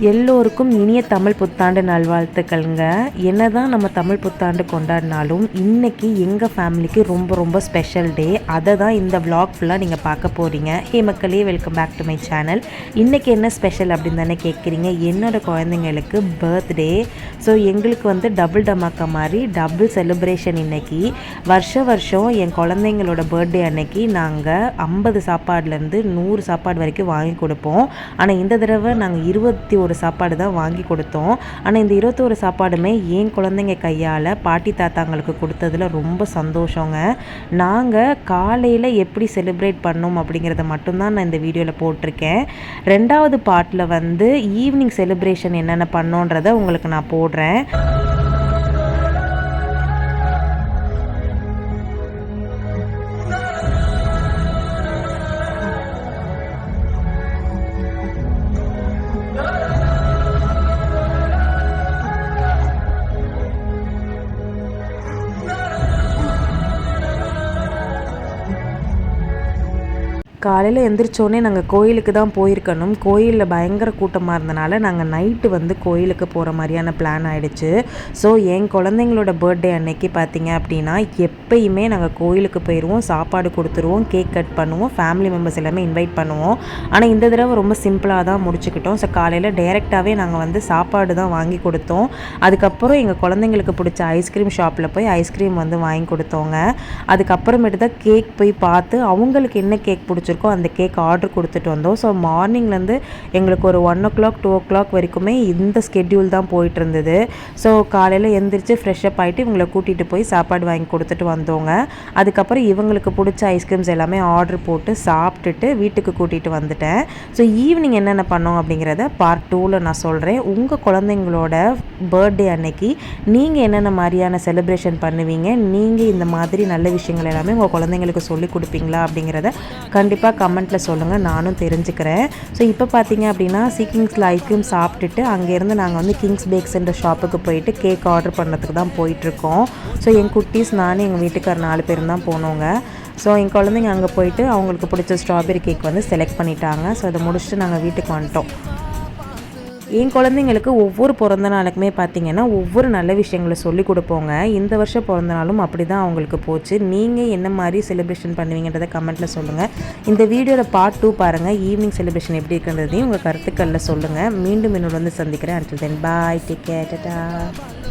எல்லோருக்கும் இனிய தமிழ் புத்தாண்டு நல்வாழ்த்துக்கள்ங்க. என்னதான் நம்ம தமிழ் புத்தாண்டு கொண்டாடினாலும் இன்னைக்கு எங்கள் ஃபேமிலிக்கு ரொம்ப ரொம்ப ஸ்பெஷல் டே. அதை தான் இந்த vlog ஃபுல்லாக நீங்கள் பார்க்க போகிறீங்க. ஹே மக்களே, welcome back to my channel. இன்றைக்கி என்ன ஸ்பெஷல் அப்படின்னு தானே கேட்குறீங்க. என்னோடய குழந்தைங்களுக்கு பர்த்டே. ஸோ எங்களுக்கு வந்து டபுள் டமாக்கா மாதிரி டபுள் செலிப்ரேஷன் இன்றைக்கி. வருஷம் என் குழந்தைங்களோட பர்த்டே அன்னைக்கு நாங்கள் 50 சாப்பாடுலேருந்து 100 சாப்பாடு வரைக்கும் வாங்கி கொடுப்போம். ஆனால் இந்த தடவை நாங்கள் 21 சாப்பாடு தான் வாங்கி கொடுத்தோம். ஆனால் இந்த 21 சாப்பாடுமே என் குழந்தைங்க கையால் பாட்டி தாத்தாங்களுக்கு கொடுத்ததில் ரொம்ப சந்தோஷங்க. நாங்கள் காலையில் எப்படி செலிப்ரேட் பண்ணோம் அப்படிங்கிறத மட்டும்தான் நான் இந்த வீடியோவில் போட்டிருக்கேன். 2வது பார்ட்டில் வந்து ஈவினிங் செலிப்ரேஷன் என்னென்ன பண்ணோன்றதை உங்களுக்கு நான் போடுறேன். காலையில் எந்திரிச்சோடனே நாங்கள் கோயிலுக்கு தான் போயிருக்கணும். கோயிலில் பயங்கர கூட்டமாக இருந்தனால நாங்கள் நைட்டு வந்து கோயிலுக்கு போகிற மாதிரியான பிளான் ஆகிடுச்சு. ஸோ என் குழந்தைங்களோட பர்த்டே அன்னைக்கு பார்த்தீங்க அப்படின்னா எப்பயுமே நாங்கள் கோயிலுக்கு போயிடுவோம், சாப்பாடு கொடுத்துருவோம், கேக் கட் பண்ணுவோம், ஃபேமிலி மெம்பர்ஸ் எல்லாமே இன்வைட் பண்ணுவோம். ஆனால் இந்த தடவை ரொம்ப சிம்பிளாக தான் முடிச்சுக்கிட்டோம். ஸோ காலையில் டைரெக்டாகவே நாங்கள் வந்து சாப்பாடு தான் வாங்கி கொடுத்தோம். அதுக்கப்புறம் எங்கள் குழந்தைங்களுக்கு பிடிச்ச ஐஸ்கிரீம் ஷாப்பில் போய் ஐஸ்கிரீம் வந்து வாங்கி கொடுத்தோங்க. அதுக்கப்புறமேட்டு தான் கேக் போய் பார்த்து அவங்களுக்கு என்ன கேக் பிடிச்சிருக்கோ அந்த கேக் ஆர்டர் கொடுத்துட்டு வந்தோம். ஸோ மார்னிங்லேருந்து எங்களுக்கு ஒரு 1 o'clock 2 o'clock வரைக்குமே இந்த ஸ்கெட்யூல் தான் போயிட்டு இருந்தது. ஸோ காலையில் எந்திரிச்சு ஃப்ரெஷ்அப் ஆகிட்டு இவங்களை கூட்டிகிட்டு போய் சாப்பாடு வாங்கி கொடுத்துட்டு வந்தோங்க. அதுக்கப்புறம் இவங்களுக்கு பிடிச்ச ஐஸ்கிரீம்ஸ் எல்லாமே ஆர்டர் போட்டு சாப்பிட்டுட்டு வீட்டுக்கு கூட்டிகிட்டு வந்துட்டேன். ஸோ ஈவினிங் என்னென்ன பண்ணோம் அப்படிங்கிறத பார்ட் 2ல் நான் சொல்கிறேன். உங்கள் குழந்தைங்களோட பர்த்டே அன்னைக்கு நீங்கள் என்னென்ன மாதிரியான செலிப்ரேஷன் பண்ணுவீங்க, நீங்கள் இந்த மாதிரி நல்ல விஷயங்கள் எல்லாமே உங்கள் குழந்தைங்களுக்கு சொல்லிக் கொடுப்பீங்களா அப்படிங்கிறத கண்டிப்பாக கமெண்ட்டில் சொல்லுங்கள், நானும் தெரிஞ்சுக்கிறேன். ஸோ இப்போ பார்த்தீங்க அப்படின்னா கிங்ஸில் ஐஸ்கிரீம் சாப்பிட்டுட்டு அங்கேருந்து நாங்கள் வந்து கிங்ஸ் பேக்ஸ்ன்ற ஷாப்புக்கு போயிட்டு கேக் ஆர்டர் பண்ணுறதுக்கு தான் போயிட்டுருக்கோம். ஸோ என் குட்டீஸ் நானும் எங்கள் வீட்டுக்கார் 4 பேரும் தான் போனோங்க. ஸோ என் குழந்தைங்க அங்கே போயிட்டு அவங்களுக்கு பிடிச்ச ஸ்ட்ராபெரி கேக் வந்து செலக்ட் பண்ணிட்டாங்க. ஸோ அதை முடிச்சுட்டு நாங்கள் வீட்டுக்கு வந்துட்டோம். என் குழந்தைங்களுக்கு ஒவ்வொரு பிறந்த நாளுக்குமே பார்த்திங்கன்னா ஒவ்வொரு நல்ல விஷயங்களை சொல்லிக் கொடுப்போங்க. இந்த வருஷம் பிறந்த நாளும் அப்படி தான் அவங்களுக்கு போச்சு. நீங்கள் என்ன மாதிரி செலிப்ரேஷன் பண்ணுவீங்கன்றதை கமெண்ட்டில் சொல்லுங்கள். இந்த வீடியோவில் பார்ட் 2 பாருங்கள். ஈவினிங் செலிப்ரேஷன் எப்படி இருக்குன்றதையும் உங்கள் கருத்துக்களில் சொல்லுங்கள். மீண்டும் என்னோட வந்து சந்திக்கிறேன். until then bye, take care, ta-ta.